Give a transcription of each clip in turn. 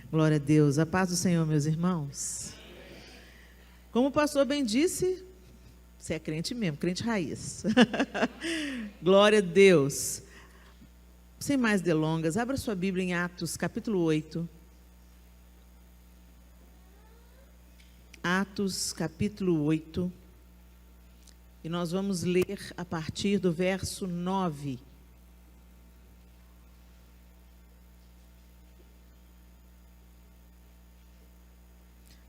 Glória a Deus. A paz do Senhor, meus irmãos. Como o pastor bem disse, você é crente mesmo, crente raiz. Glória a Deus. Sem mais delongas, abra sua Bíblia em Atos, capítulo 8. Atos, capítulo 8. E nós vamos ler a partir do verso 9.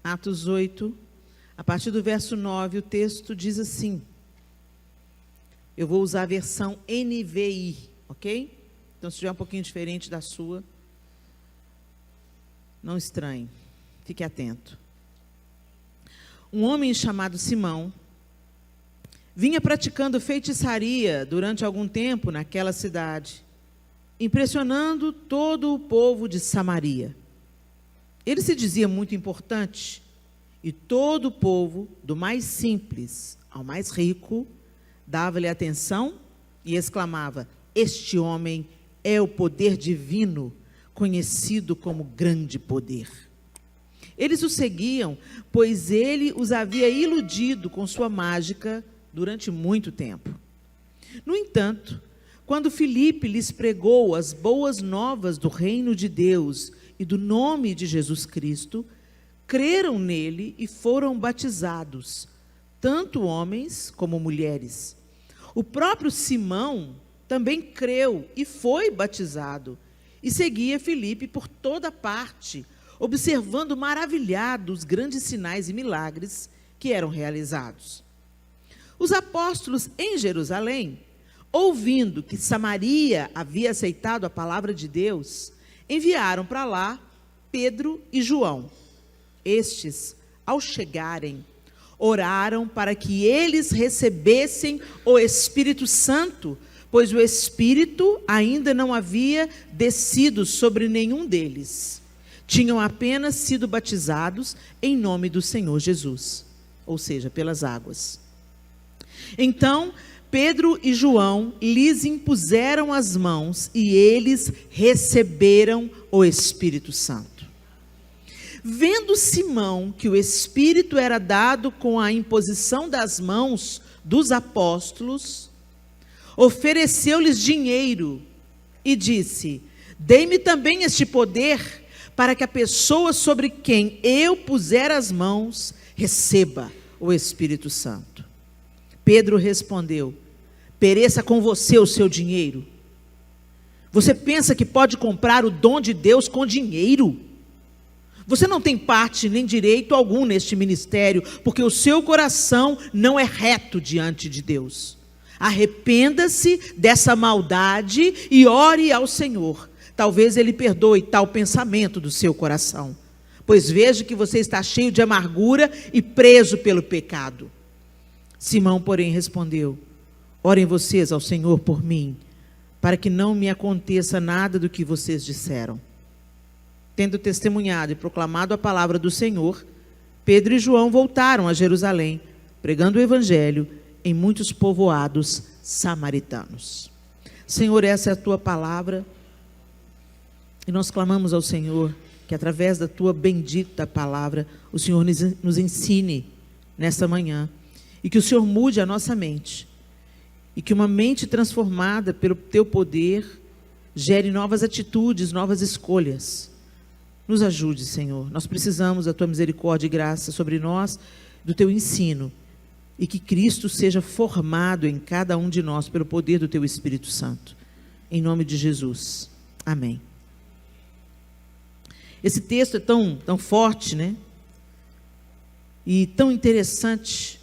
Atos 8, a partir do verso 9, o texto diz assim. Eu vou usar a versão NVI, ok? Então, se estiver um pouquinho diferente da sua, não estranhe, fique atento. Um homem chamado Simão vinha praticando feitiçaria durante algum tempo naquela cidade, impressionando todo o povo de Samaria. Ele se dizia muito importante, e todo o povo, do mais simples ao mais rico, dava-lhe atenção e exclamava: este homem é o poder divino, conhecido como grande poder. Eles o seguiam, pois ele os havia iludido com sua mágica durante muito tempo. No entanto, quando Filipe lhes pregou as boas novas do reino de Deus e do nome de Jesus Cristo, creram nele e foram batizados, tanto homens como mulheres. O próprio Simão também creu e foi batizado, e seguia Filipe por toda parte, observando maravilhado os grandes sinais e milagres que eram realizados. Os apóstolos em Jerusalém, ouvindo que Samaria havia aceitado a palavra de Deus, enviaram para lá Pedro e João. Estes, ao chegarem, oraram para que eles recebessem o Espírito Santo, pois o Espírito ainda não havia descido sobre nenhum deles. Tinham apenas sido batizados em nome do Senhor Jesus, ou seja, pelas águas. Então, Pedro e João lhes impuseram as mãos e eles receberam o Espírito Santo. Vendo Simão que o Espírito era dado com a imposição das mãos dos apóstolos, ofereceu-lhes dinheiro e disse: dei-me também este poder, para que a pessoa sobre quem eu puser as mãos receba o Espírito Santo. Pedro respondeu: pereça com você o seu dinheiro. Você pensa que pode comprar o dom de Deus com dinheiro? Você não tem parte nem direito algum neste ministério, porque o seu coração não é reto diante de Deus. Arrependa-se dessa maldade e ore ao Senhor. Talvez Ele perdoe tal pensamento do seu coração, pois vejo que você está cheio de amargura e preso pelo pecado. Simão, porém, respondeu: orem vocês ao Senhor por mim, para que não me aconteça nada do que vocês disseram. Tendo testemunhado e proclamado a palavra do Senhor, Pedro e João voltaram a Jerusalém, pregando o evangelho em muitos povoados samaritanos. Senhor, essa é a tua palavra, e nós clamamos ao Senhor que através da tua bendita palavra o Senhor nos ensine nesta manhã, e que o Senhor mude a nossa mente, e que uma mente transformada pelo teu poder gere novas atitudes, novas escolhas. Nos ajude, Senhor. Nós precisamos da tua misericórdia e graça sobre nós, do teu ensino, e que Cristo seja formado em cada um de nós pelo poder do teu Espírito Santo. Em nome de Jesus. Amém. Esse texto é tão forte, né? E tão interessante.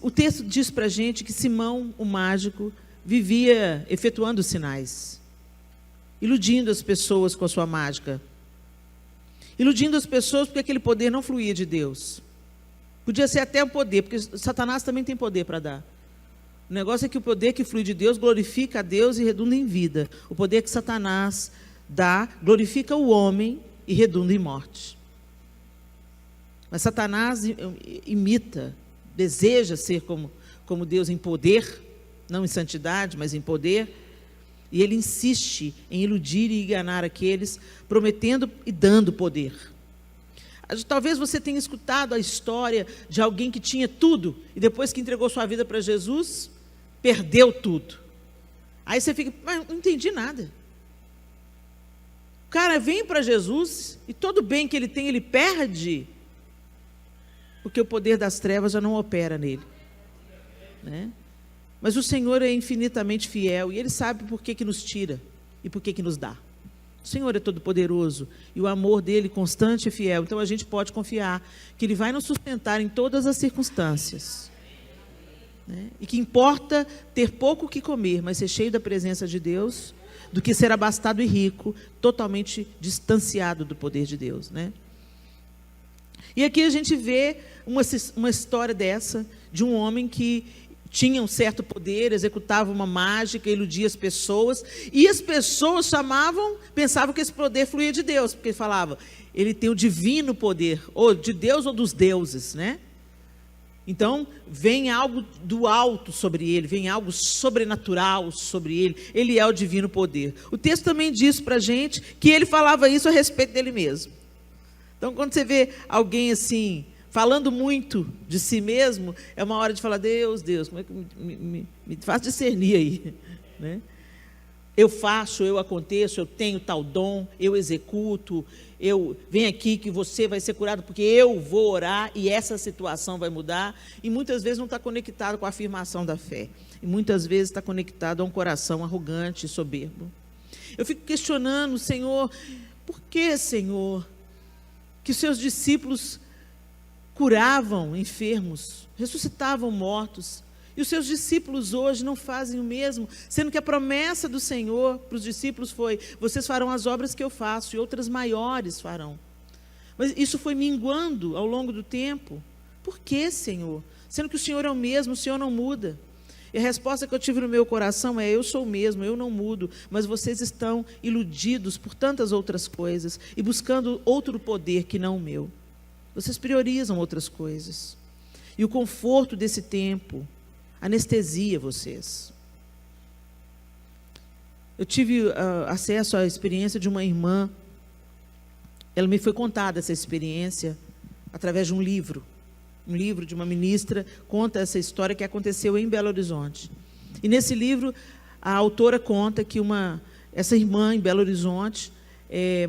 O texto diz para a gente que Simão, o mágico, vivia efetuando sinais, iludindo as pessoas com a sua mágica, iludindo as pessoas porque aquele poder não fluía de Deus. Podia ser até um poder, porque Satanás também tem poder para dar. O negócio é que o poder que flui de Deus glorifica a Deus e redunda em vida. O poder que Satanás dá glorifica o homem e redunda em morte. Mas Satanás imita, deseja ser como Deus em poder, não em santidade, mas em poder. E ele insiste em iludir e enganar aqueles, prometendo e dando poder. Talvez você tenha escutado a história de alguém que tinha tudo, e depois que entregou sua vida para Jesus, perdeu tudo. Aí você fica, mas não entendi nada. O cara vem para Jesus, e todo bem que ele tem, ele perde, porque o poder das trevas já não opera nele, né? Mas o Senhor é infinitamente fiel, e Ele sabe por que nos tira, e por que nos dá. O Senhor é todo-poderoso, e o amor dEle constante e fiel, então a gente pode confiar que Ele vai nos sustentar em todas as circunstâncias, né? E que importa ter pouco o que comer, mas ser cheio da presença de Deus, do que ser abastado e rico, totalmente distanciado do poder de Deus, né? E aqui a gente vê uma história dessa, de um homem que tinha um certo poder, executava uma mágica, iludia as pessoas, e as pessoas pensavam que esse poder fluía de Deus, porque falava, ele tem o divino poder, ou de Deus ou dos deuses, né? Então, vem algo do alto sobre ele, vem algo sobrenatural sobre ele, ele é o divino poder. O texto também diz para a gente que ele falava isso a respeito dele mesmo. Então, quando você vê alguém assim, falando muito de si mesmo, é uma hora de falar, Deus, como é que me faz discernir aí, né? Eu faço, eu aconteço, eu tenho tal dom, eu executo, eu venho aqui que você vai ser curado porque eu vou orar e essa situação vai mudar. E muitas vezes não está conectado com a afirmação da fé. E muitas vezes está conectado a um coração arrogante e soberbo. Eu fico questionando, Senhor, por que, Senhor, que os seus discípulos curavam enfermos, ressuscitavam mortos, e os seus discípulos hoje não fazem o mesmo, sendo que a promessa do Senhor para os discípulos foi, vocês farão as obras que eu faço, e outras maiores farão. Mas isso foi minguando ao longo do tempo. Por que, Senhor? Sendo que o Senhor é o mesmo, o Senhor não muda. E a resposta que eu tive no meu coração é, eu sou o mesmo, eu não mudo, mas vocês estão iludidos por tantas outras coisas, e buscando outro poder que não o meu. Vocês priorizam outras coisas. E o conforto desse tempo anestesia vocês. Eu tive acesso à experiência de uma irmã. Ela me foi contada essa experiência através de um livro. Um livro de uma ministra conta essa história que aconteceu em Belo Horizonte. E nesse livro, a autora conta que essa irmã em Belo Horizonte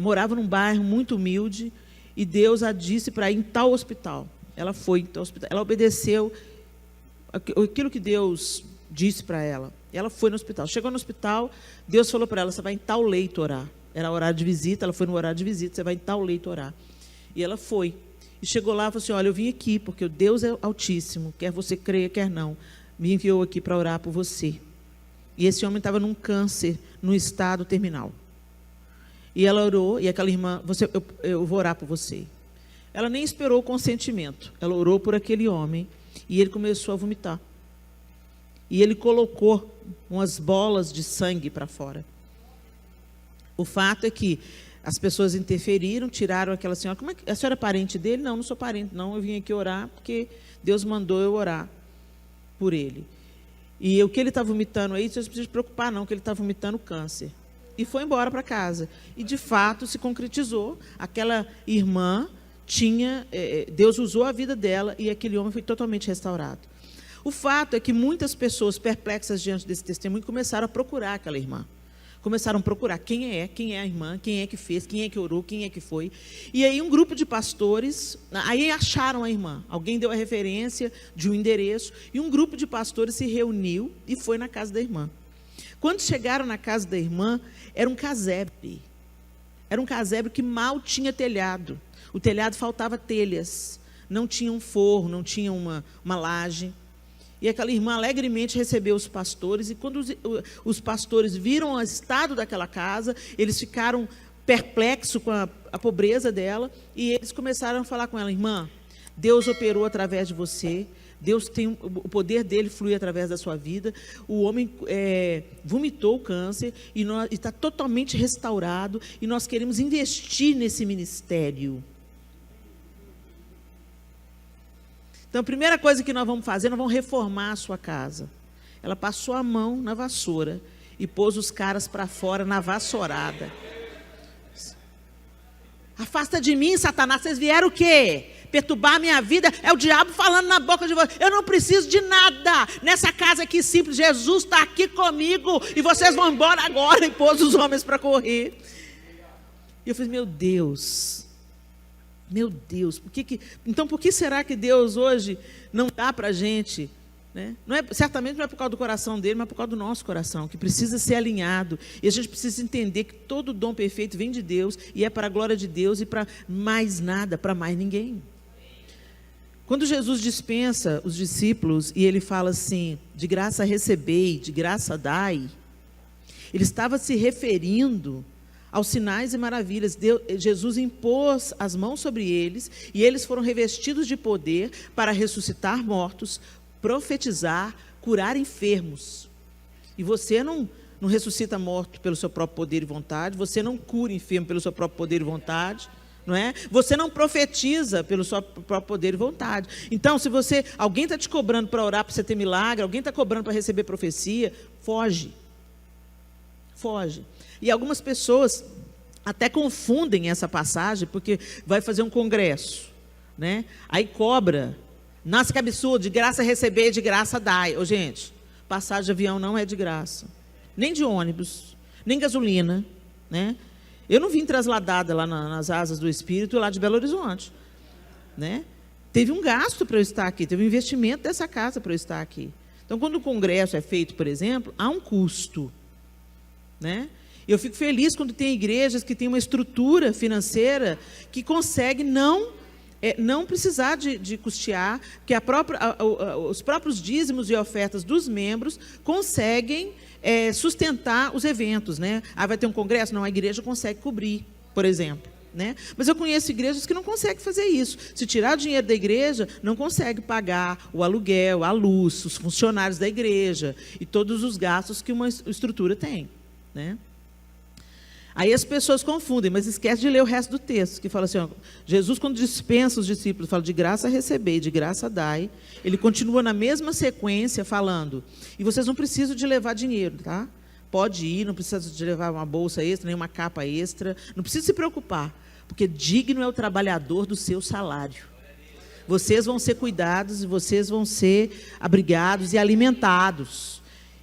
morava num bairro muito humilde, e Deus a disse para ir em tal hospital. Ela foi em tal hospital. Ela obedeceu aquilo que Deus disse para ela. Ela foi no hospital. Chegou no hospital, Deus falou para ela, você vai em tal leito orar. Era horário de visita, ela foi no horário de visita, você vai em tal leito orar. E ela foi. E chegou lá e falou assim, olha, eu vim aqui, porque o Deus é altíssimo, quer você creia, quer não, me enviou aqui para orar por você. E esse homem estava num câncer, num estado terminal. E ela orou, e aquela irmã, eu vou orar por você. Ela nem esperou o consentimento, ela orou por aquele homem, e ele começou a vomitar. E ele colocou umas bolas de sangue para fora. O fato é que as pessoas interferiram, tiraram aquela senhora. Como é que, a senhora é parente dele? Não, não sou parente, não. Eu vim aqui orar porque Deus mandou eu orar por ele. E o que ele está vomitando aí, vocês não precisam se preocupar não, que ele está vomitando câncer. E foi embora para casa. E, de fato, se concretizou. Aquela irmã Deus usou a vida dela e aquele homem foi totalmente restaurado. O fato é que muitas pessoas perplexas diante desse testemunho começaram a procurar aquela irmã. Começaram a procurar quem é a irmã, quem é que fez, quem é que orou, quem é que foi. E aí um grupo de pastores, aí acharam a irmã. Alguém deu a referência de um endereço e um grupo de pastores se reuniu e foi na casa da irmã. Quando chegaram na casa da irmã, era um casebre. Era um casebre que mal tinha telhado. O telhado faltava telhas, não tinha um forro, não tinha uma laje. E aquela irmã alegremente recebeu os pastores, e quando os pastores viram o estado daquela casa, eles ficaram perplexos com a pobreza dela, e eles começaram a falar com ela, irmã, Deus operou através de você, Deus tem o poder dele flui através da sua vida, o homem vomitou o câncer, e está totalmente restaurado, e nós queremos investir nesse ministério. Então, a primeira coisa que nós vamos fazer, nós vamos reformar a sua casa. Ela passou a mão na vassoura e pôs os caras para fora na vassourada. Afasta de mim, Satanás. Vocês vieram o quê? Perturbar a minha vida? É o diabo falando na boca de vocês. Eu não preciso de nada. Nessa casa aqui simples, Jesus está aqui comigo. E vocês vão embora agora. E pôs os homens para correr. E eu falei, meu Deus. Meu Deus. Então, por que será que Deus hoje não dá para a gente... Né? Certamente não é por causa do coração dele, mas por causa do nosso coração, que precisa ser alinhado. E a gente precisa entender que todo dom perfeito vem de Deus e é para a glória de Deus e para mais nada, para mais ninguém. Quando Jesus dispensa os discípulos e ele fala assim, de graça recebei, de graça dai, ele estava se referindo aos sinais e maravilhas. Jesus impôs as mãos sobre eles e eles foram revestidos de poder para ressuscitar mortos, profetizar, curar enfermos. E você não ressuscita morto pelo seu próprio poder e vontade, você não cura enfermo pelo seu próprio poder e vontade, não é? Você não profetiza pelo seu próprio poder e vontade. Então, se alguém está te cobrando para orar para você ter milagre, alguém está cobrando para receber profecia, foge. Foge. E algumas pessoas até confundem essa passagem, porque vai fazer um congresso, né? Aí cobra. Nossa, que absurdo, de graça receber, de graça dai. Ô, gente, passagem de avião não é de graça. Nem de ônibus, nem gasolina, né? Eu não vim trasladada lá nas asas do Espírito, lá de Belo Horizonte, né? Teve um gasto para eu estar aqui, teve um investimento dessa casa para eu estar aqui. Então, quando o congresso é feito, por exemplo, há um custo, né? Eu fico feliz quando tem igrejas que têm uma estrutura financeira que consegue não precisar de custear, que os próprios dízimos e ofertas dos membros conseguem sustentar os eventos, né? Vai ter um congresso? Não, a igreja consegue cobrir, por exemplo, né? Mas eu conheço igrejas que não conseguem fazer isso. Se tirar o dinheiro da igreja, não consegue pagar o aluguel, a luz, os funcionários da igreja e todos os gastos que uma estrutura tem, né? Aí as pessoas confundem, mas esquece de ler o resto do texto, que fala assim, ó, Jesus, quando dispensa os discípulos, fala de graça recebei, de graça dai, ele continua na mesma sequência falando, e vocês não precisam de levar dinheiro, tá? Pode ir, não precisa de levar uma bolsa extra, nem uma capa extra, não precisa se preocupar, porque digno é o trabalhador do seu salário. Vocês vão ser cuidados e vocês vão ser abrigados e alimentados.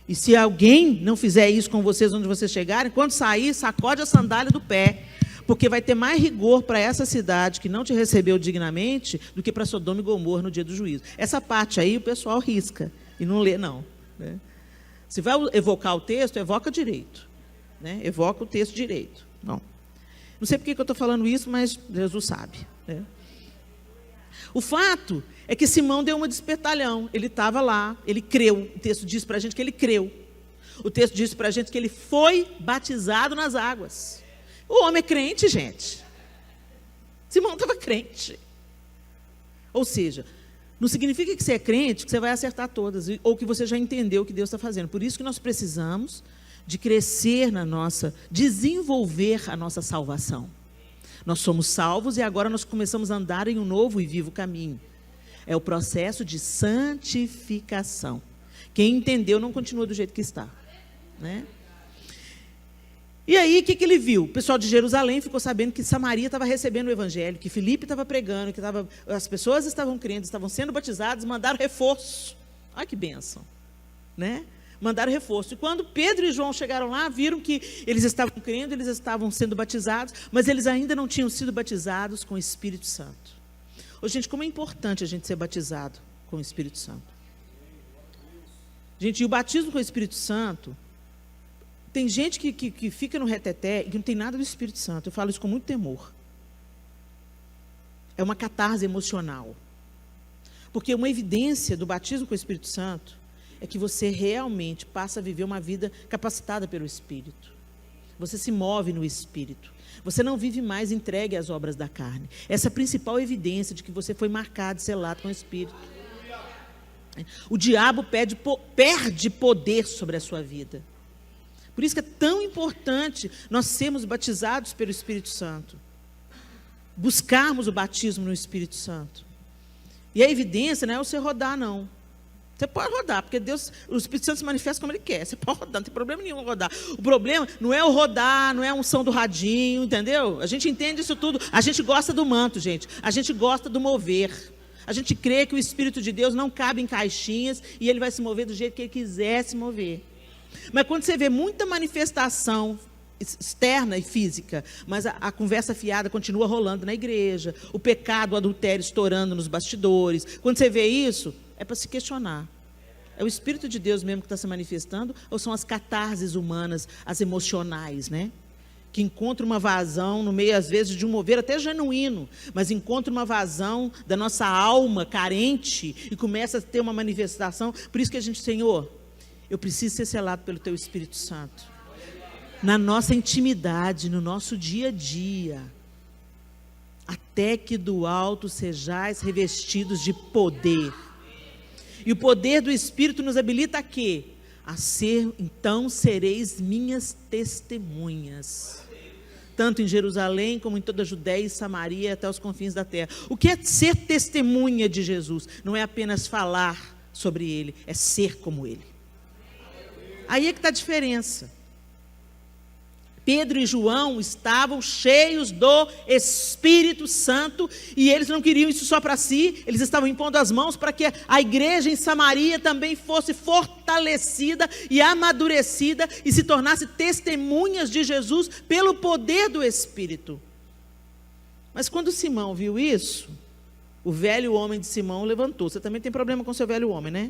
E se alguém não fizer isso com vocês onde vocês chegarem, quando sair, sacode a sandália do pé, porque vai ter mais rigor para essa cidade que não te recebeu dignamente do que para Sodoma e Gomorra no dia do juízo. Essa parte aí o pessoal risca e não lê, não, né? Se vai evocar o texto, evoca direito, né? Evoca o texto direito. Não sei por que eu estou falando isso, mas Jesus sabe, né? O fato é que Simão deu uma de espertalhão. Ele estava lá, ele creu. O texto diz para a gente que ele creu. O texto diz para a gente que ele foi batizado nas águas. O homem é crente, gente. Simão estava crente. Ou seja, não significa que você é crente, que você vai acertar todas, ou que você já entendeu o que Deus está fazendo. Por isso que nós precisamos de crescer desenvolver a nossa salvação. Nós somos salvos e agora nós começamos a andar em um novo e vivo caminho. É o processo de santificação. Quem entendeu não continua do jeito que está, né? E aí, o que ele viu? O pessoal de Jerusalém ficou sabendo que Samaria estava recebendo o evangelho, que Filipe estava pregando, as pessoas estavam crendo, estavam sendo batizadas, mandaram reforço. Olha que bênção, né? Mandaram reforço. E quando Pedro e João chegaram lá, viram que eles estavam crendo, eles estavam sendo batizados, mas eles ainda não tinham sido batizados com o Espírito Santo. Ô, gente, como é importante a gente ser batizado com o Espírito Santo. Gente, e o batismo com o Espírito Santo, tem gente que fica no reteté e que não tem nada do Espírito Santo. Eu falo isso com muito temor. É uma catarse emocional. Porque uma evidência do batismo com o Espírito Santo é que você realmente passa a viver uma vida capacitada pelo Espírito. Você se move no Espírito. Você não vive mais entregue às obras da carne. Essa é a principal evidência de que você foi marcado e selado com o Espírito. O diabo perde poder sobre a sua vida. Por isso que é tão importante nós sermos batizados pelo Espírito Santo. Buscarmos o batismo no Espírito Santo. E a evidência não é você rodar, não. Você pode rodar, porque Deus, o Espírito Santo se manifesta como Ele quer. Você pode rodar, não tem problema nenhum rodar. O problema não é o rodar, não é a unção do radinho, entendeu? A gente entende isso tudo. A gente gosta do manto, gente. A gente gosta do mover. A gente crê que o Espírito de Deus não cabe em caixinhas e Ele vai se mover do jeito que Ele quiser se mover. Mas quando você vê muita manifestação externa e física, mas a conversa fiada continua rolando na igreja, o pecado, o adultério estourando nos bastidores. Quando você vê isso, é para se questionar. É o Espírito de Deus mesmo que está se manifestando ou são as catarses humanas, as emocionais, né? Que encontram uma vazão no meio, às vezes, de um mover até genuíno, mas encontram uma vazão da nossa alma carente e começa a ter uma manifestação. Por isso que a gente, Senhor, eu preciso ser selado pelo Teu Espírito Santo. Na nossa intimidade, no nosso dia a dia, até que do alto sejais revestidos de poder. E o poder do Espírito nos habilita a quê? A ser, então sereis minhas testemunhas. Tanto em Jerusalém, como em toda a Judéia e Samaria, até os confins da terra. O que é ser testemunha de Jesus? Não é apenas falar sobre Ele, é ser como Ele. Aí é que está a diferença. Pedro e João estavam cheios do Espírito Santo e eles não queriam isso só para si, eles estavam impondo as mãos para que a igreja em Samaria também fosse fortalecida e amadurecida e se tornasse testemunhas de Jesus pelo poder do Espírito. Mas quando Simão viu isso, o velho homem de Simão levantou. Você também tem problema com seu velho homem, né?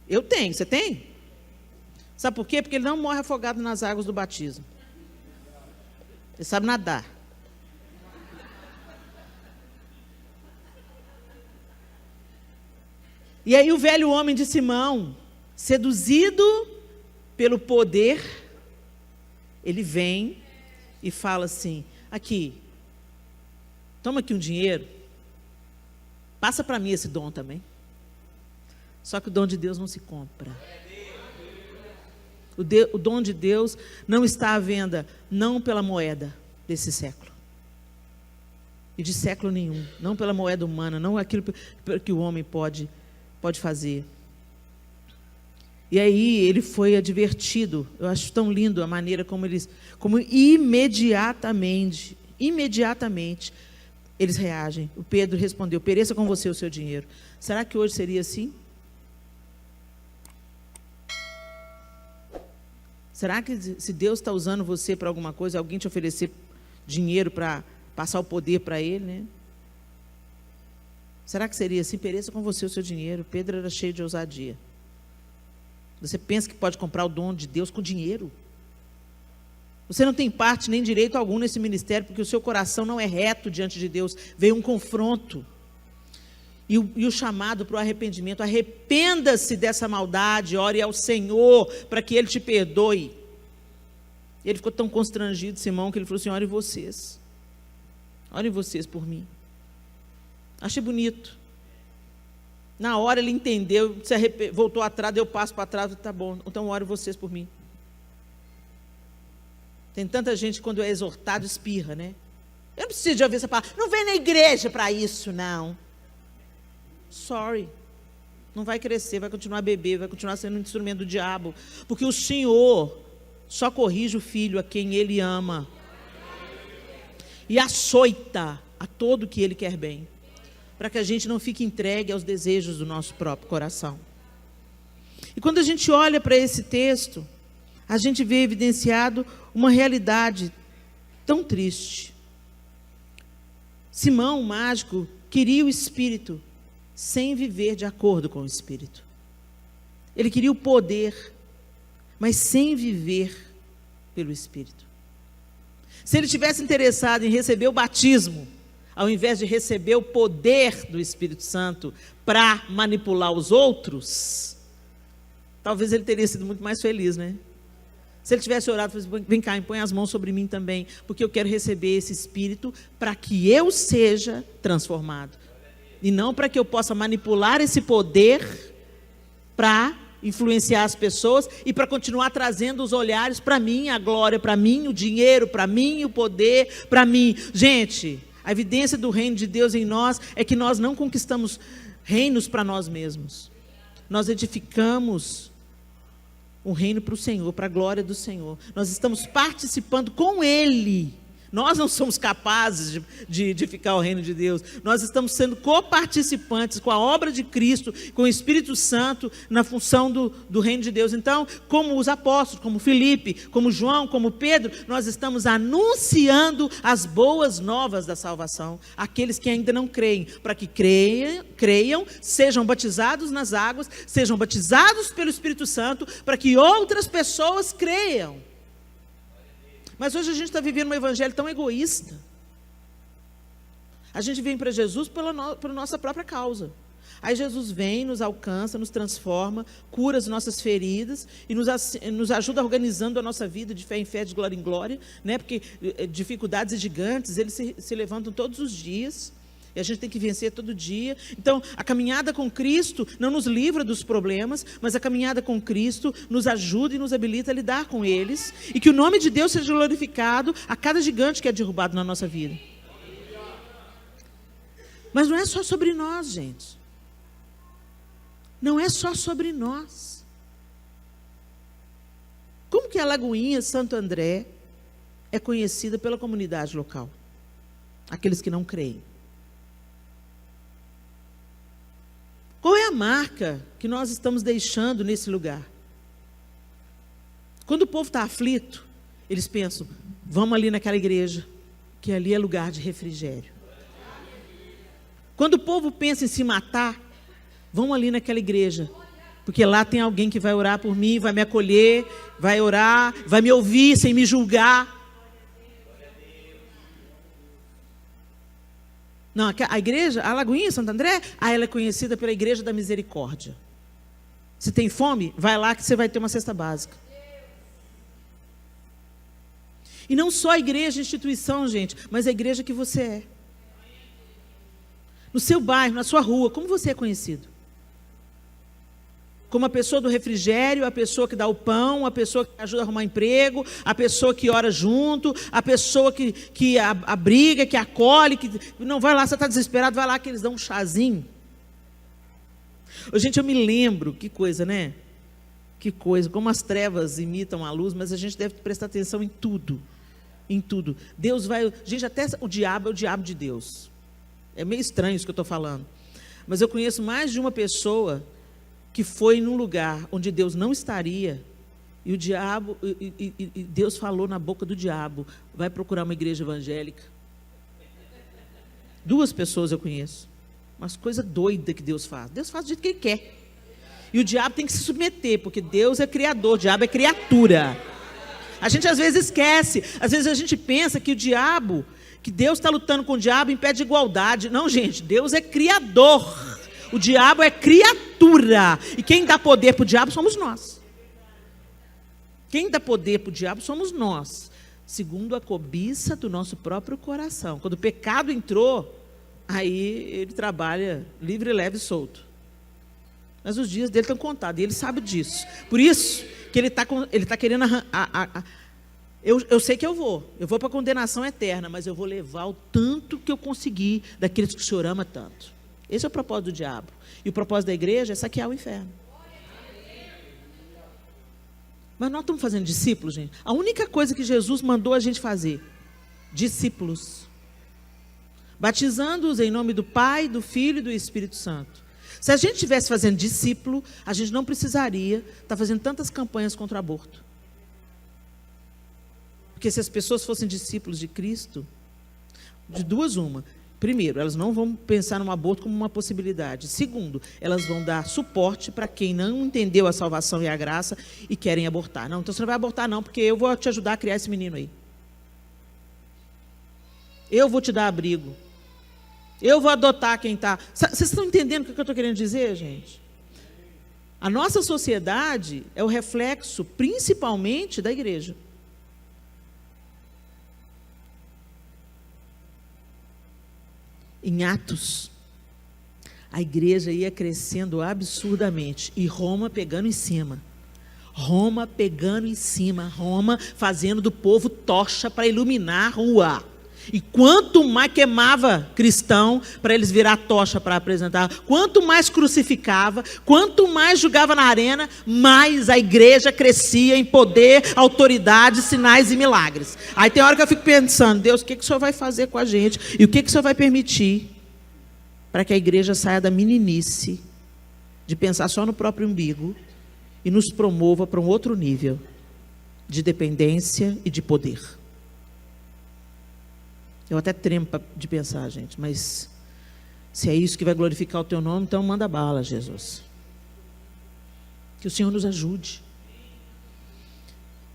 Eu tenho, você tem? Sabe por quê? Porque ele não morre afogado nas águas do batismo. Ele sabe nadar. E aí o velho homem de Simão, seduzido pelo poder, ele vem e fala assim: aqui, toma aqui um dinheiro, passa para mim esse dom também. Só que o dom de Deus não se compra. O dom de Deus não está à venda, não pela moeda desse século. E de século nenhum. Não pela moeda humana, não aquilo que o homem pode fazer. E aí ele foi advertido. Eu acho tão lindo a maneira como imediatamente, eles reagem. O Pedro respondeu: pereça com você o seu dinheiro. Será que hoje seria assim? Será que se Deus está usando você para alguma coisa, alguém te oferecer dinheiro para passar o poder para Ele, né? Será que seria assim? Pereça com você o seu dinheiro. Pedro era cheio de ousadia. Você pensa que pode comprar o dom de Deus com dinheiro? Você não tem parte nem direito algum nesse ministério, porque o seu coração não é reto diante de Deus. Veio um confronto. E o chamado para o arrependimento: arrependa-se dessa maldade, ore ao Senhor para que Ele te perdoe. Ele ficou tão constrangido, Simão, que ele falou assim: orem vocês por mim. Achei bonito. Na hora ele entendeu, voltou atrás, deu passo para trás, tá bom, então orem vocês por mim. Tem tanta gente que quando é exortado espirra, né? Eu não preciso de ouvir essa palavra, não vem na igreja para isso, não. Sorry, não vai crescer, vai continuar a beber, vai continuar sendo um instrumento do diabo, porque o Senhor só corrige o filho a quem Ele ama e açoita a todo que Ele quer bem, para que a gente não fique entregue aos desejos do nosso próprio coração. E quando a gente olha para esse texto, a gente vê evidenciado uma realidade tão triste. Simão, o mágico, queria o Espírito, sem viver de acordo com o Espírito. Ele queria o poder, mas sem viver pelo Espírito. Se ele tivesse interessado em receber o batismo, ao invés de receber o poder do Espírito Santo para manipular os outros, talvez ele teria sido muito mais feliz, né? Se ele tivesse orado, vem cá, impõe as mãos sobre mim também, porque eu quero receber esse Espírito para que eu seja transformado. E não para que eu possa manipular esse poder para influenciar as pessoas e para continuar trazendo os olhares para mim, a glória para mim, o dinheiro para mim, o poder para mim. Gente, a evidência do reino de Deus em nós é que nós não conquistamos reinos para nós mesmos. Nós edificamos um reino para o Senhor, para a glória do Senhor. Nós estamos participando com Ele. Nós não somos capazes de edificar o reino de Deus. Nós estamos sendo coparticipantes com a obra de Cristo, com o Espírito Santo, na função do reino de Deus. Então, como os apóstolos, como Filipe, como João, como Pedro, nós estamos anunciando as boas novas da salvação. Aqueles que ainda não creem, para que creiam, sejam batizados nas águas, sejam batizados pelo Espírito Santo, para que outras pessoas creiam. Mas hoje a gente está vivendo um evangelho tão egoísta. A gente vem para Jesus pela nossa própria causa. Aí Jesus vem, nos alcança, nos transforma, cura as nossas feridas e nos ajuda organizando a nossa vida de fé em fé, de glória em glória, né? Porque dificuldades gigantes, eles se levantam todos os dias. E a gente tem que vencer todo dia. Então, a caminhada com Cristo não nos livra dos problemas, mas a caminhada com Cristo nos ajuda e nos habilita a lidar com eles. E que o nome de Deus seja glorificado a cada gigante que é derrubado na nossa vida. Mas não é só sobre nós, gente. Não é só sobre nós. Como que a Lagoinha Santo André é conhecida pela comunidade local? Aqueles que não creem. Qual é a marca que nós estamos deixando nesse lugar? Quando o povo está aflito, eles pensam, vamos ali naquela igreja, que ali é lugar de refrigério. Quando o povo pensa em se matar, vamos ali naquela igreja, porque lá tem alguém que vai orar por mim, vai me acolher, vai orar, vai me ouvir sem me julgar. Não, a igreja, a Lagoinha Santo André, ela é conhecida pela Igreja da Misericórdia. Se tem fome, vai lá que você vai ter uma cesta básica. E não só a igreja, a instituição, gente, mas a igreja que você é. No seu bairro, na sua rua, como você é conhecido? Como a pessoa do refrigério, a pessoa que dá o pão, a pessoa que ajuda a arrumar emprego, a pessoa que ora junto, a pessoa que abriga, que acolhe, que não vai lá, você está desesperado, vai lá que eles dão um chazinho. Gente, eu me lembro, que coisa, né? Que coisa, como as trevas imitam a luz, mas a gente deve prestar atenção em tudo. Em tudo. Deus vai... Gente, até o diabo é o diabo de Deus. É meio estranho isso que eu estou falando. Mas eu conheço mais de uma pessoa que foi num lugar onde Deus não estaria, e o diabo, e Deus falou na boca do diabo, vai procurar uma igreja evangélica. 2 pessoas eu conheço. Umas coisas doidas que Deus faz. Deus faz do jeito que Ele quer. E o diabo tem que se submeter, porque Deus é criador, o diabo é criatura. A gente às vezes esquece, às vezes a gente pensa que o diabo, que Deus está lutando com o diabo em pé de igualdade. Não, gente, Deus é criador. O diabo é criatura. E quem dá poder para o diabo somos nós. Quem dá poder para o diabo somos nós. Segundo a cobiça do nosso próprio coração. Quando o pecado entrou, aí ele trabalha livre, leve e solto. Mas os dias dele estão contados. E ele sabe disso. Por isso que ele tá querendo... Eu sei que eu vou para a condenação eterna. Mas eu vou levar o tanto que eu conseguir daqueles que o Senhor ama tanto. Esse é o propósito do diabo. E o propósito da igreja é saquear o inferno. Mas nós estamos fazendo discípulos, gente. A única coisa que Jesus mandou a gente fazer, discípulos. Batizando-os em nome do Pai, do Filho e do Espírito Santo. Se a gente estivesse fazendo discípulo, a gente não precisaria estar fazendo tantas campanhas contra o aborto. Porque se as pessoas fossem discípulos de Cristo, de 2 uma. Primeiro, elas não vão pensar no aborto como uma possibilidade. Segundo, elas vão dar suporte para quem não entendeu a salvação e a graça e querem abortar. Não, então você não vai abortar não, porque eu vou te ajudar a criar esse menino aí. Eu vou te dar abrigo. Eu vou adotar quem está... Vocês estão entendendo o que eu estou querendo dizer, gente? A nossa sociedade é o reflexo, principalmente, da igreja. Em Atos, a igreja ia crescendo absurdamente. E Roma pegando em cima. Roma fazendo do povo tocha para iluminar a rua. E quanto mais queimava cristão para eles virar tocha para apresentar, quanto mais crucificava, quanto mais jogava na arena, mais a igreja crescia em poder, autoridade, sinais e milagres. Aí tem hora que eu fico pensando, Deus, o que o Senhor vai fazer com a gente? E o que o Senhor vai permitir para que a igreja saia da meninice, de pensar só no próprio umbigo, e nos promova para um outro nível de dependência e de poder. Eu até tremo de pensar, gente, mas se é isso que vai glorificar o teu nome, então manda bala, Jesus. Que o Senhor nos ajude.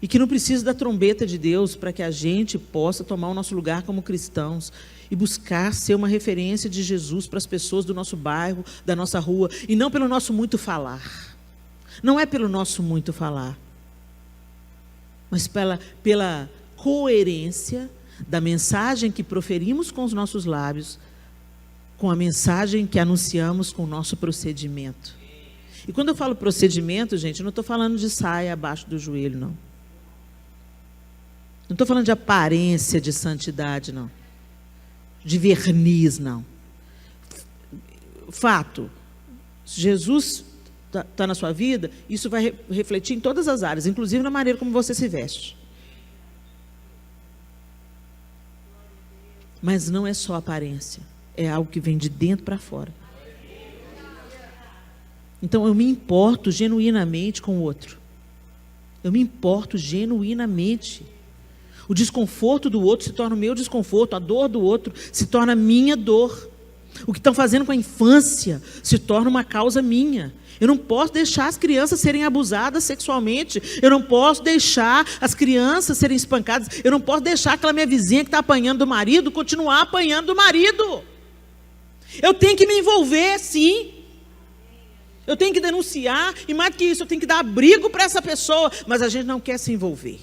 E que não precise da trombeta de Deus para que a gente possa tomar o nosso lugar como cristãos e buscar ser uma referência de Jesus para as pessoas do nosso bairro, da nossa rua, e não pelo nosso muito falar. Não é pelo nosso muito falar, mas pela coerência da mensagem que proferimos com os nossos lábios, com a mensagem que anunciamos com o nosso procedimento. E quando eu falo procedimento, gente, eu não estou falando de saia abaixo do joelho, não. Não estou falando de aparência de santidade, não. De verniz, não. Fato, Jesus está na sua vida, isso vai refletir em todas as áreas, inclusive na maneira como você se veste. Mas não é só aparência, é algo que vem de dentro para fora. Então eu me importo genuinamente com o outro. Eu me importo genuinamente. O desconforto do outro se torna o meu desconforto, a dor do outro se torna a minha dor. O que estão fazendo com a infância se torna uma causa minha. Eu não posso deixar as crianças serem abusadas sexualmente. Eu não posso deixar as crianças serem espancadas. Eu não posso deixar aquela minha vizinha que está apanhando do marido continuar apanhando do marido. Eu tenho que me envolver, sim. Eu tenho que denunciar. E mais do que isso, eu tenho que dar abrigo para essa pessoa. Mas a gente não quer se envolver.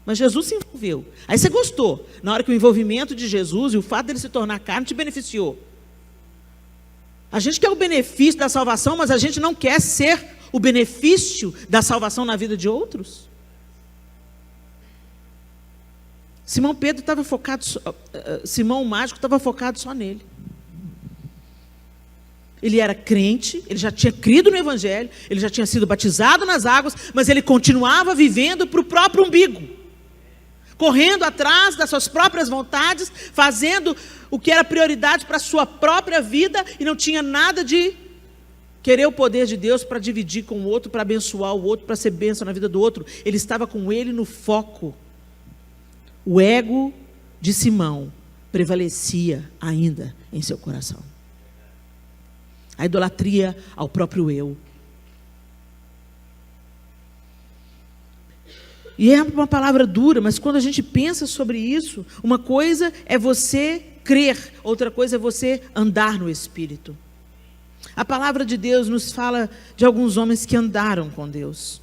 Mas Jesus se envolveu. Aí você gostou. Na hora que o envolvimento de Jesus e o fato dele se tornar carne te beneficiou. A gente quer o benefício da salvação, mas a gente não quer ser o benefício da salvação na vida de outros. Simão Pedro estava focado, Simão o mágico estava focado só nele. Ele era crente, ele já tinha crido no Evangelho, ele já tinha sido batizado nas águas, mas ele continuava vivendo para o próprio umbigo. Correndo atrás das suas próprias vontades, fazendo o que era prioridade para a sua própria vida, e não tinha nada de querer o poder de Deus para dividir com o outro, para abençoar o outro, para ser bênção na vida do outro. Ele estava com ele no foco. O ego de Simão prevalecia ainda em seu coração. A idolatria ao próprio eu. E é uma palavra dura, mas quando a gente pensa sobre isso, uma coisa é você crer, outra coisa é você andar no Espírito. A palavra de Deus nos fala de alguns homens que andaram com Deus.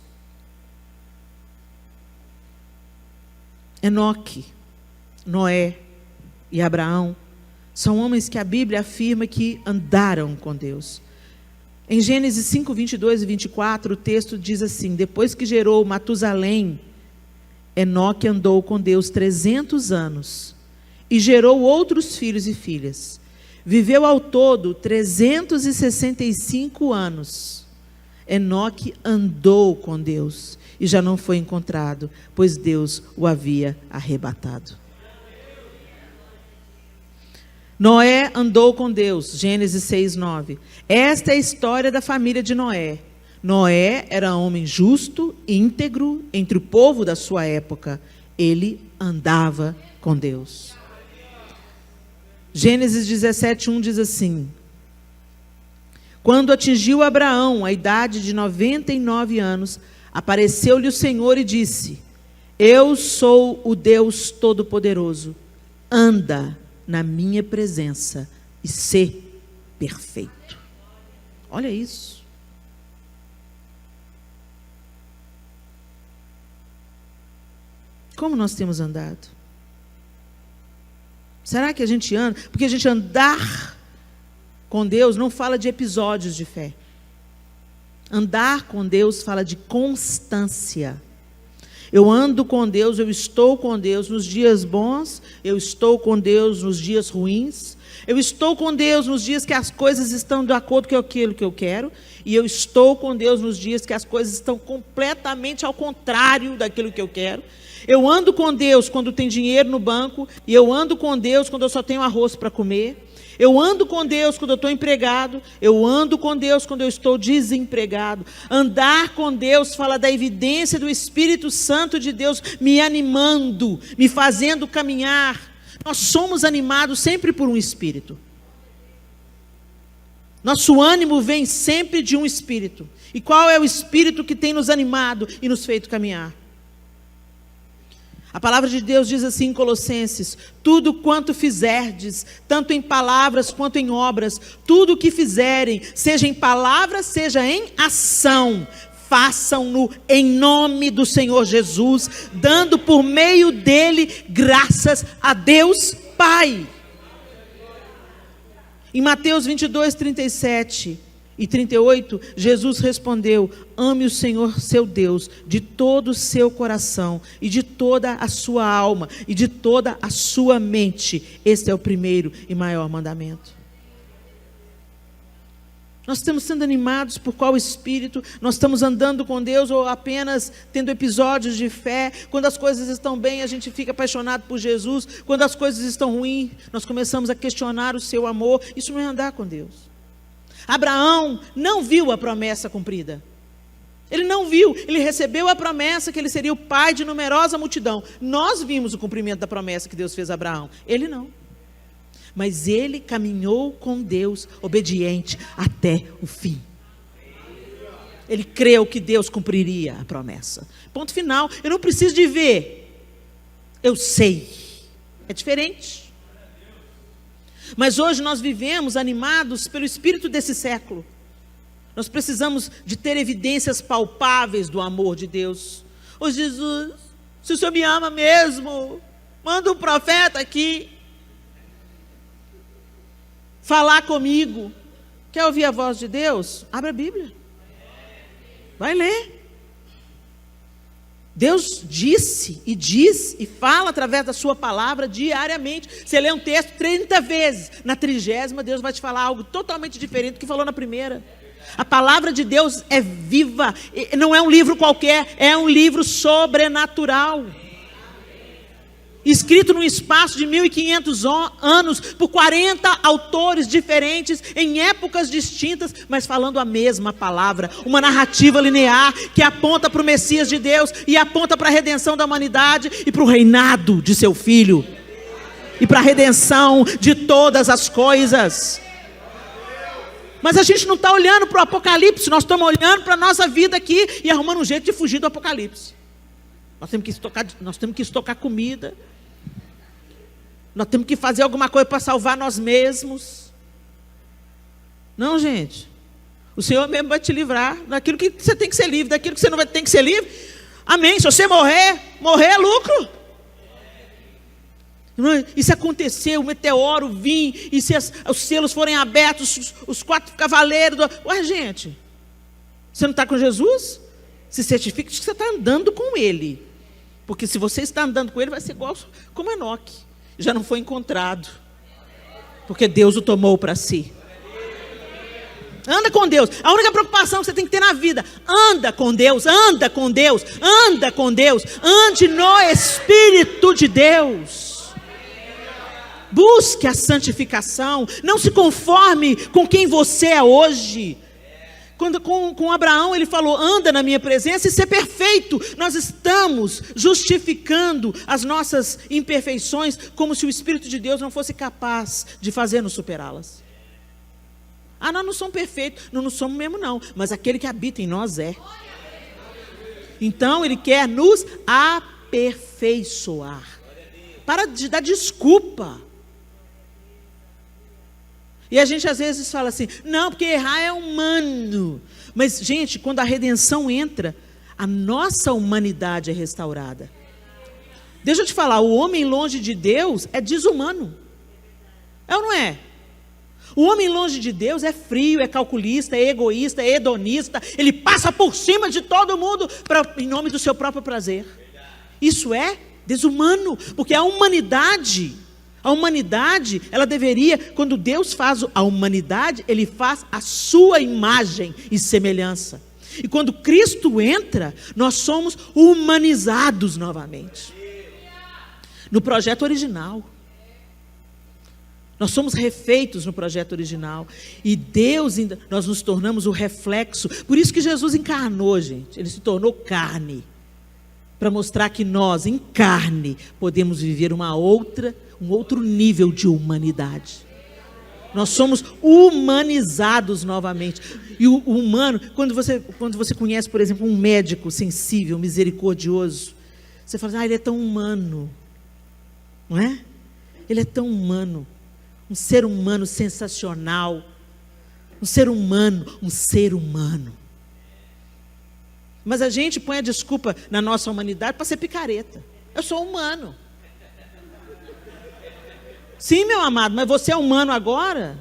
Enoque, Noé e Abraão são homens que a Bíblia afirma que andaram com Deus. Em Gênesis 5, 22 e 24, o texto diz assim: depois que gerou Matusalém, Enoque andou com Deus 300 anos e gerou outros filhos e filhas. Viveu ao todo 365 anos. Enoque andou com Deus e já não foi encontrado, pois Deus o havia arrebatado. Noé andou com Deus, Gênesis 6, 9. Esta é a história da família de Noé. Noé era homem justo, íntegro, entre o povo da sua época. Ele andava com Deus. Gênesis 17, 1 diz assim: quando atingiu Abraão a idade de 99 anos, apareceu-lhe o Senhor e disse: eu sou o Deus Todo-Poderoso, anda na minha presença e sê perfeito. Olha isso. Como nós temos andado? Será que a gente anda? Porque a gente andar com Deus não fala de episódios de fé. Andar com Deus fala de constância. Eu ando com Deus, eu estou com Deus nos dias bons, eu estou com Deus nos dias ruins, eu estou com Deus nos dias que as coisas estão de acordo com aquilo que eu quero, e eu estou com Deus nos dias que as coisas estão completamente ao contrário daquilo que eu quero. Eu ando com Deus quando tem dinheiro no banco, e eu ando com Deus quando eu só tenho arroz para comer. Eu ando com Deus quando eu estou empregado, eu ando com Deus quando eu estou desempregado. Andar com Deus fala da evidência do Espírito Santo de Deus me animando, me fazendo caminhar. Nós somos animados sempre por um Espírito. Nosso ânimo vem sempre de um Espírito. E qual é o Espírito que tem nos animado e nos feito caminhar? A palavra de Deus diz assim em Colossenses: tudo quanto fizerdes, tanto em palavras quanto em obras, tudo o que fizerem, seja em palavras, seja em ação, façam-no em nome do Senhor Jesus, dando por meio dele graças a Deus Pai. Em Mateus 22, 37 e 38, Jesus respondeu: ame o Senhor seu Deus de todo o seu coração e de toda a sua alma e de toda a sua mente. Este é o primeiro e maior mandamento. Nós estamos sendo animados por qual Espírito? Nós estamos andando com Deus ou apenas tendo episódios de fé? Quando as coisas estão bem, a gente fica apaixonado por Jesus. Quando as coisas estão ruins, nós começamos a questionar o seu amor. Isso não é andar com Deus. Abraão não viu a promessa cumprida. Ele não viu, ele recebeu a promessa que ele seria o pai de numerosa multidão. Nós vimos o cumprimento da promessa que Deus fez a Abraão. Ele não. Mas ele caminhou com Deus, obediente até o fim. Ele creu que Deus cumpriria a promessa. Ponto final. Eu não preciso de ver. Eu sei. É diferente. Mas hoje nós vivemos animados pelo espírito desse século. Nós precisamos de ter evidências palpáveis do amor de Deus. Ô Jesus, se o Senhor me ama mesmo, manda um profeta aqui falar comigo. Quer ouvir a voz de Deus? Abre a Bíblia. Vai ler. Deus disse e diz e fala através da sua palavra diariamente. Você lê um texto 30 vezes, na 30ª Deus vai te falar algo totalmente diferente do que falou na primeira. A palavra de Deus é viva, não é um livro qualquer, é um livro sobrenatural. Escrito num espaço de 1500 anos, por 40 autores diferentes, em épocas distintas, mas falando a mesma palavra. Uma narrativa linear que aponta para o Messias de Deus e aponta para a redenção da humanidade e para o reinado de seu Filho. E para a redenção de todas as coisas. Mas a gente não está olhando para o Apocalipse, nós estamos olhando para a nossa vida aqui e arrumando um jeito de fugir do Apocalipse. Nós temos que estocar comida. Nós temos que fazer alguma coisa para salvar nós mesmos. Não, gente. O Senhor mesmo vai te livrar daquilo que você tem que ser livre, daquilo que você não vai ter que ser livre. Amém. Se você morrer é lucro. E se acontecer, o meteoro vir, e se os selos forem abertos, os 4 cavaleiros... Ué, gente, você não está com Jesus? Se certifique de que você está andando com Ele. Porque se você está andando com Ele, vai ser igual como Enoque. Já não foi encontrado. Porque Deus o tomou para si. Anda com Deus. A única preocupação que você tem que ter na vida: anda com Deus, anda com Deus, anda com Deus. Ande no Espírito de Deus. Busque a santificação. Não se conforme com quem você é hoje. Quando com Abraão ele falou: anda na minha presença e ser perfeito. Nós estamos justificando as nossas imperfeições, como se o Espírito de Deus não fosse capaz de fazer-nos superá-las. Ah, nós não somos perfeitos. Não somos mesmo não, mas aquele que habita em nós é. Então ele quer nos aperfeiçoar. Para de dar desculpa. E a gente às vezes fala assim: não, porque errar é humano. Mas, gente, quando a redenção entra, a nossa humanidade é restaurada. Deixa eu te falar, o homem longe de Deus é desumano. É ou não é? O homem longe de Deus é frio, é calculista, é egoísta, é hedonista. Ele passa por cima de todo mundo em nome do seu próprio prazer. Isso é desumano, porque a humanidade, ela deveria, quando Deus faz a humanidade, Ele faz a sua imagem e semelhança. E quando Cristo entra, nós somos humanizados novamente. No projeto original. Nós somos refeitos no projeto original. E Deus, nós nos tornamos o reflexo. Por isso que Jesus encarnou, gente. Ele se tornou carne. Para mostrar que nós, em carne, podemos viver um outro nível de humanidade. Nós somos humanizados novamente. E o humano, quando você conhece, por exemplo, um médico sensível, misericordioso, você fala, ele é tão humano. Não é? Ele é tão humano. Um ser humano sensacional. Um ser humano. Mas a gente põe a desculpa na nossa humanidade para ser picareta. Eu sou humano. Sim, meu amado, mas você é humano agora?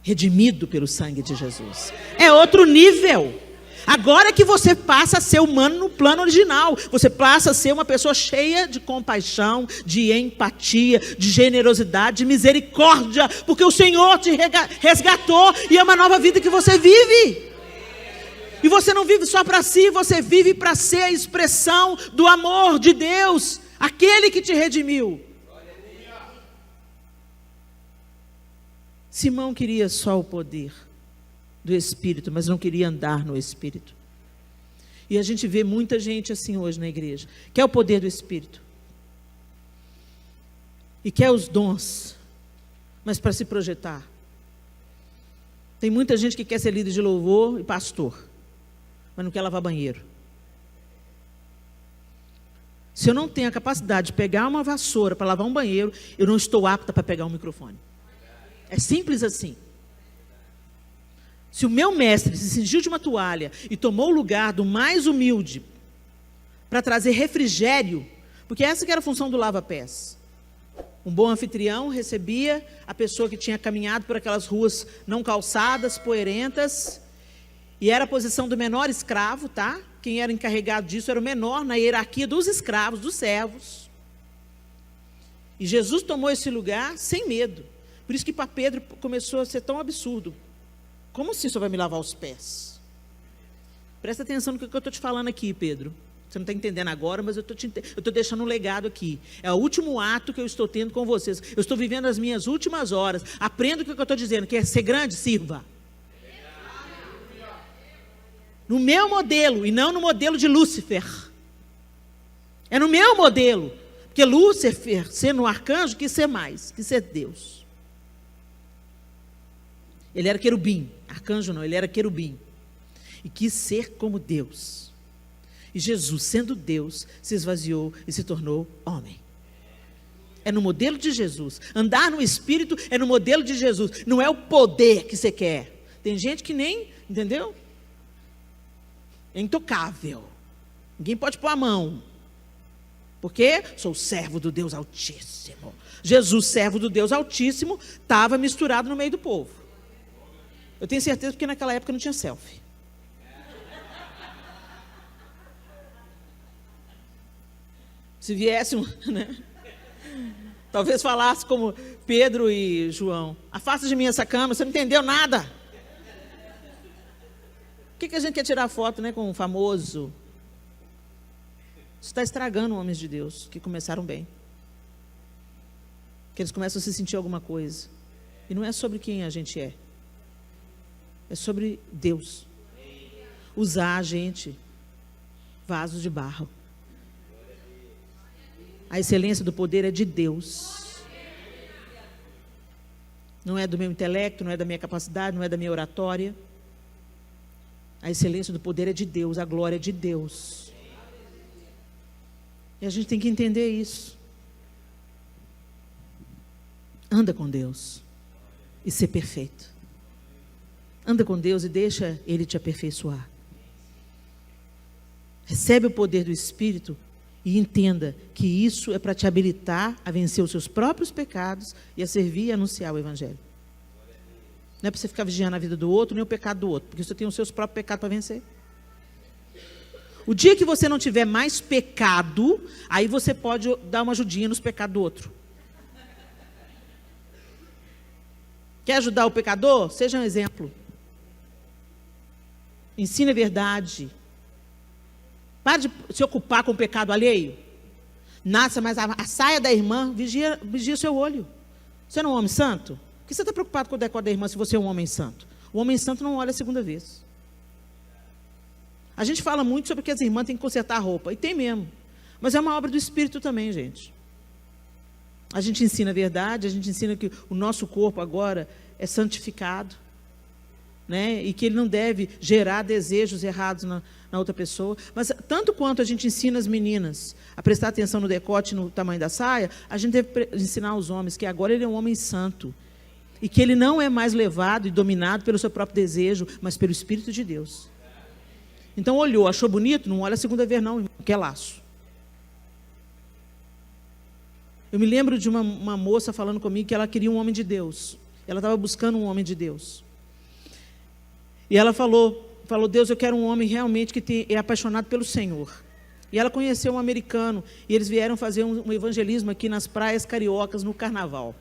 Redimido pelo sangue de Jesus. É outro nível. Agora que você passa a ser humano no plano original. Você passa a ser uma pessoa cheia de compaixão, de empatia, de generosidade, de misericórdia. Porque o Senhor te resgatou e é uma nova vida que você vive. E você não vive só para si, você vive para ser a expressão do amor de Deus. Aquele que te redimiu. Simão queria só o poder do Espírito, mas não queria andar no Espírito. E a gente vê muita gente assim hoje na igreja. Quer o poder do Espírito. E quer os dons, mas para se projetar. Tem muita gente que quer ser líder de louvor e pastor, mas não quer lavar banheiro. Se eu não tenho a capacidade de pegar uma vassoura para lavar um banheiro, eu não estou apta para pegar um microfone. É simples assim. Se o meu mestre se cingiu de uma toalha e tomou o lugar do mais humilde para trazer refrigério, porque essa que era a função do lava-pés. Um bom anfitrião recebia a pessoa que tinha caminhado por aquelas ruas não calçadas, poeirentas, e era a posição do menor escravo, tá? Quem era encarregado disso era o menor na hierarquia dos escravos, dos servos. E Jesus tomou esse lugar sem medo. Por isso que para Pedro começou a ser tão absurdo. Como assim você vai me lavar os pés? Presta atenção no que eu estou te falando aqui, Pedro. Você não está entendendo agora, mas eu estou deixando um legado aqui. É o último ato que eu estou tendo com vocês. Eu estou vivendo as minhas últimas horas. Aprenda o que eu estou dizendo. Quer ser grande? Sirva. No meu modelo e não no modelo de Lúcifer. É no meu modelo. Porque Lúcifer, sendo um arcanjo, quis ser mais, quis ser Deus. Ele era querubim, arcanjo não, ele era querubim. E quis ser como Deus. E Jesus, sendo Deus, se esvaziou e se tornou homem. É no modelo de Jesus. Andar no Espírito é no modelo de Jesus. Não é o poder que você quer. Tem gente que nem, entendeu? É intocável. Ninguém pode pôr a mão. Porque sou servo do Deus Altíssimo. Jesus, servo do Deus Altíssimo, estava misturado no meio do povo. Eu tenho certeza porque naquela época não tinha selfie. Se viesse né? Talvez falasse como Pedro e João. Afasta de mim essa câmera, você não entendeu nada. Por que a gente quer tirar foto, né, com um famoso? Isso está estragando homens de Deus que começaram bem. Que eles começam a se sentir alguma coisa. E não é sobre quem a gente é. É sobre Deus. Usar a gente, vaso de barro. A excelência do poder é de Deus. Não é do meu intelecto, não é da minha capacidade, não é da minha oratória. A excelência do poder é de Deus, a glória é de Deus. E a gente tem que entender isso. Anda com Deus e ser perfeito. Anda com Deus e deixa Ele te aperfeiçoar. Recebe o poder do Espírito e entenda que isso é para te habilitar a vencer os seus próprios pecados e a servir e anunciar o Evangelho. Não é para você ficar vigiando a vida do outro, nem o pecado do outro, porque você tem os seus próprios pecados para vencer. O dia que você não tiver mais pecado, aí você pode dar uma ajudinha nos pecados do outro. Quer ajudar o pecador? Seja um exemplo. Ensine a verdade. Para de se ocupar com o pecado alheio. Nasça, mas a saia da irmã, vigia o seu olho. Você não é um homem santo? Por que você está preocupado com o decor da irmã se você é um homem santo? O homem santo não olha a segunda vez. A gente fala muito sobre que as irmãs têm que consertar a roupa. E tem mesmo. Mas é uma obra do Espírito também, gente. A gente ensina a verdade, a gente ensina que o nosso corpo agora é santificado, né? E que ele não deve gerar desejos errados na outra pessoa. Mas tanto quanto a gente ensina as meninas a prestar atenção no decote, no tamanho da saia, a gente deve ensinar os homens que agora ele é um homem santo. E que ele não é mais levado e dominado pelo seu próprio desejo, mas pelo Espírito de Deus. Então olhou, achou bonito? Não olha a segunda vez não, irmão, que é laço. Eu me lembro de uma moça falando comigo que ela queria um homem de Deus. Ela estava buscando um homem de Deus. E ela falou, Deus, eu quero um homem realmente que é apaixonado pelo Senhor. E ela conheceu um americano, e eles vieram fazer um evangelismo aqui nas praias cariocas, no carnaval.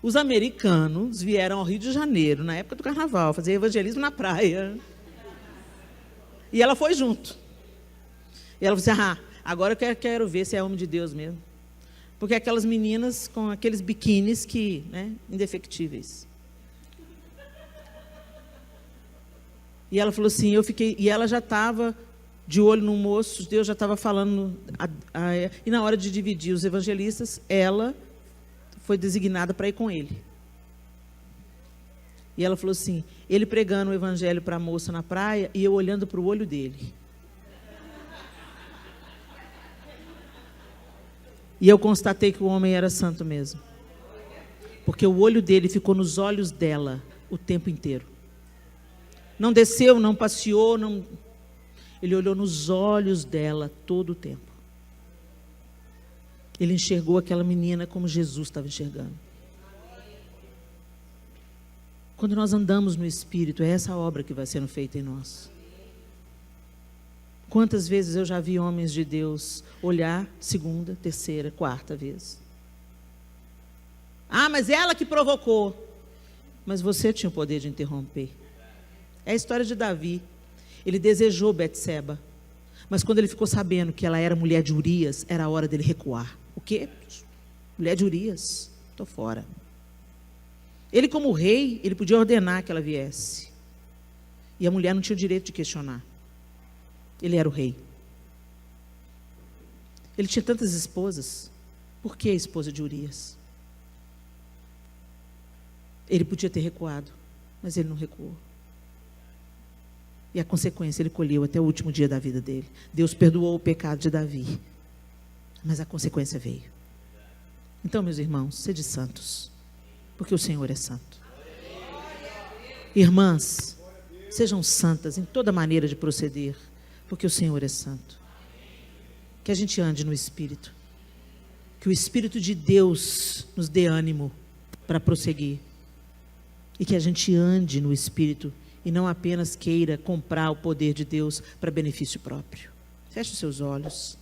Os americanos vieram ao Rio de Janeiro, na época do carnaval, fazer evangelismo na praia. E ela foi junto. E ela falou assim, agora eu quero ver se é homem de Deus mesmo. Porque aquelas meninas com aqueles biquínis que, né, indefectíveis. E ela falou assim, e ela já estava de olho no moço, Deus já estava falando, e na hora de dividir os evangelistas, ela foi designada para ir com ele. E ela falou assim, ele pregando o evangelho para a moça na praia, e eu olhando para o olho dele. E eu constatei que o homem era santo mesmo. Porque o olho dele ficou nos olhos dela o tempo inteiro. Não desceu, não passeou, não... Ele olhou nos olhos dela todo o tempo. Ele enxergou aquela menina como Jesus estava enxergando. Quando nós andamos no Espírito, é essa obra que vai sendo feita em nós. Quantas vezes eu já vi homens de Deus olhar segunda, terceira, quarta vez. Mas ela que provocou. Mas você tinha o poder de interromper. É a história de Davi. Ele desejou Betseba. Mas quando ele ficou sabendo que ela era mulher de Urias, era a hora dele recuar. O quê? Mulher de Urias? Estou fora. Ele, como rei, ele podia ordenar que ela viesse. E a mulher não tinha o direito de questionar. Ele era o rei. Ele tinha tantas esposas. Por que a esposa de Urias? Ele podia ter recuado, mas ele não recuou. E a consequência ele colheu até o último dia da vida dele. Deus perdoou o pecado de Davi, mas a consequência veio. Então, meus irmãos, sede santos, porque o Senhor é santo. Irmãs, sejam santas em toda maneira de proceder, porque o Senhor é santo. Que a gente ande no Espírito. Que o Espírito de Deus nos dê ânimo para prosseguir. E que a gente ande no Espírito e não apenas queira comprar o poder de Deus para benefício próprio. Feche os seus olhos.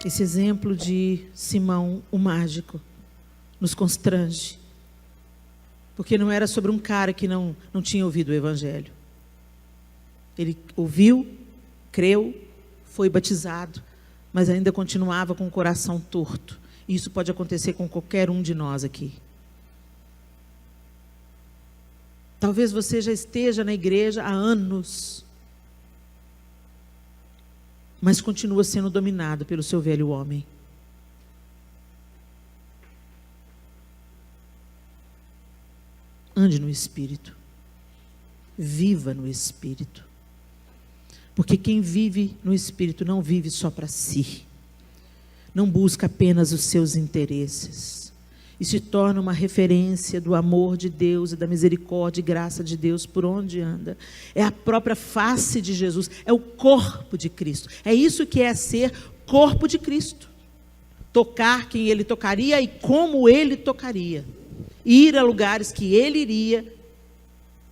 Esse exemplo de Simão, o mágico, nos constrange. Porque não era sobre um cara que não tinha ouvido o Evangelho. Ele ouviu, creu, foi batizado, mas ainda continuava com o coração torto. E isso pode acontecer com qualquer um de nós aqui. Talvez você já esteja na igreja há anos, mas continua sendo dominado pelo seu velho homem. Ande no Espírito. Viva no Espírito. Porque quem vive no Espírito não vive só para si. Não busca apenas os seus interesses. E se torna uma referência do amor de Deus e da misericórdia e graça de Deus por onde anda. É a própria face de Jesus. É o corpo de Cristo. É isso que é ser corpo de Cristo. Tocar quem Ele tocaria e como Ele tocaria. Ir a lugares que Ele iria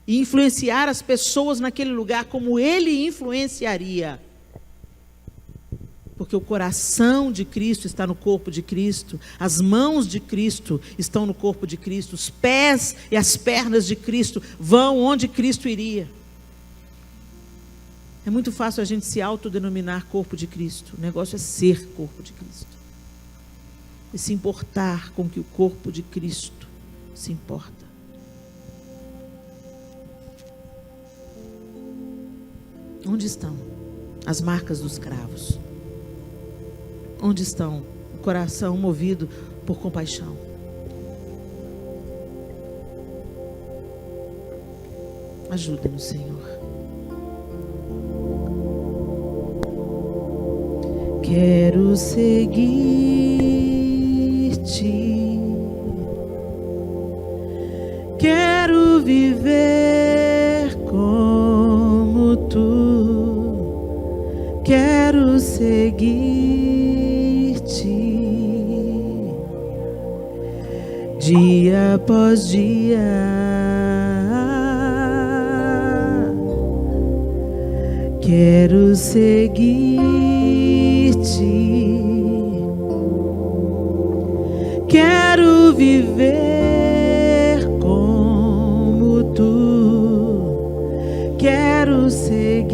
e influenciar as pessoas naquele lugar como Ele influenciaria. Porque o coração de Cristo está no corpo de Cristo, as mãos de Cristo estão no corpo de Cristo, os pés e as pernas de Cristo vão onde Cristo iria. É muito fácil a gente se autodenominar corpo de Cristo. O negócio é ser corpo de Cristo. E se importar com que o corpo de Cristo se importa. Onde estão as marcas dos cravos? Onde estão o coração movido por compaixão? Ajuda-nos, Senhor. Quero seguir-te, quero viver como tu, quero seguir-te, dia após dia, quero seguir-te, quero viver como tu, quero seguir-te,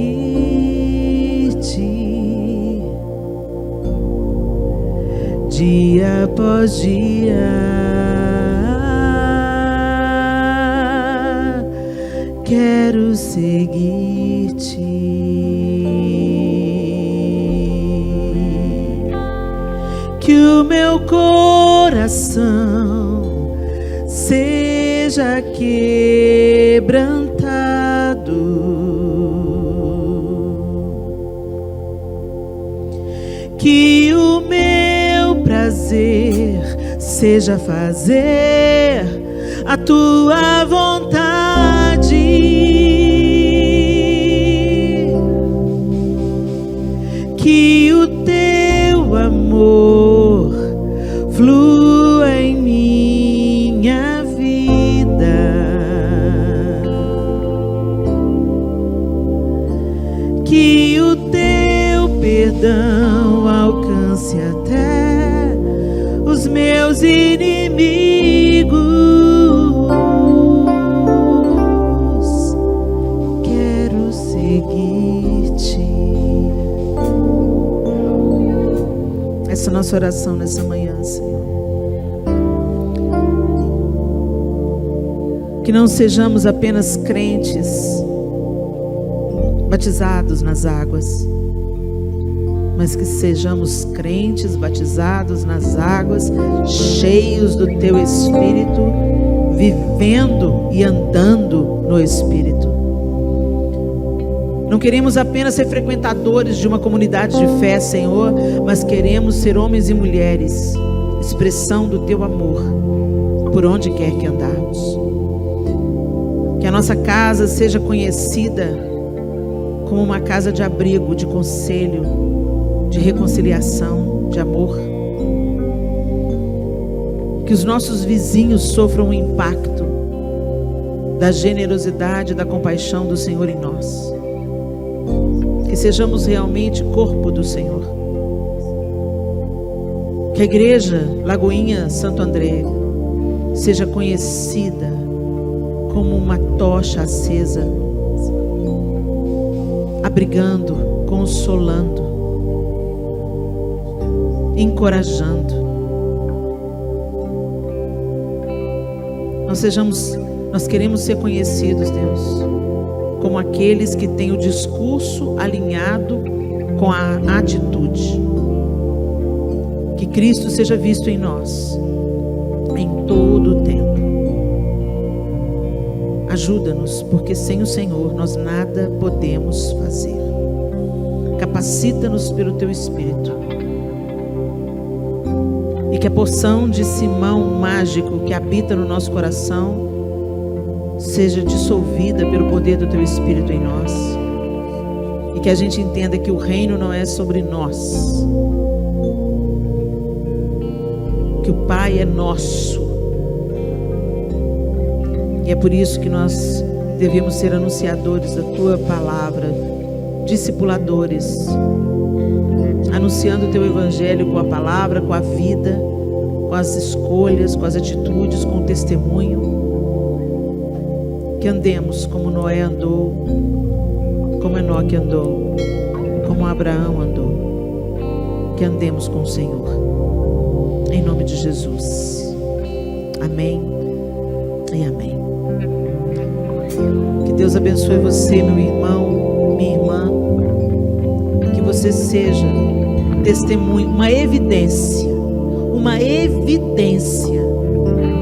dia após dia, quero seguir-te. Que o meu coração seja quebrantado, que o meu prazer seja fazer a tua vontade, que o teu amor flua em minha vida, que o teu perdão alcance até os meus inimigos. Quero seguir-te. Essa é a nossa oração nessa manhã, Senhor. Que não sejamos apenas crentes batizados nas águas, mas que sejamos crentes batizados nas águas, cheios do Teu Espírito, vivendo e andando no Espírito. Não queremos apenas ser frequentadores de uma comunidade de fé, Senhor, mas queremos ser homens e mulheres, expressão do Teu amor, por onde quer que andarmos. Que a nossa casa seja conhecida como uma casa de abrigo, de conselho, de reconciliação, de amor. Que os nossos vizinhos sofram o impacto da generosidade e da compaixão do Senhor em nós. Que sejamos realmente corpo do Senhor. Que a igreja Lagoinha Santo André seja conhecida como uma tocha acesa, abrigando, consolando, encorajando. Nós queremos ser conhecidos, Deus, como aqueles que têm o discurso alinhado com a atitude. Que Cristo seja visto em nós, em todo o tempo. Ajuda-nos, porque sem o Senhor nós nada podemos fazer. Capacita-nos pelo Teu Espírito. E que a porção de Simão mágico que habita no nosso coração seja dissolvida pelo poder do Teu Espírito em nós. E que a gente entenda que o reino não é sobre nós. Que o Pai é nosso. E é por isso que nós devemos ser anunciadores da tua palavra, discipuladores, anunciando o teu evangelho com a palavra, com a vida, com as escolhas, com as atitudes, com o testemunho. Que andemos como Noé andou, como Enoque andou, como Abraão andou. Que andemos com o Senhor, em nome de Jesus. Amém e amém. Que Deus abençoe você, meu irmão, minha irmã. Que você seja testemunho, uma evidência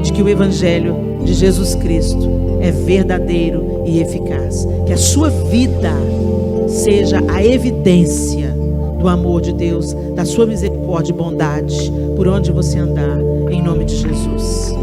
de que o evangelho de Jesus Cristo é verdadeiro e eficaz. Que a sua vida seja a evidência do amor de Deus, da sua misericórdia e bondade por onde você andar, em nome de Jesus.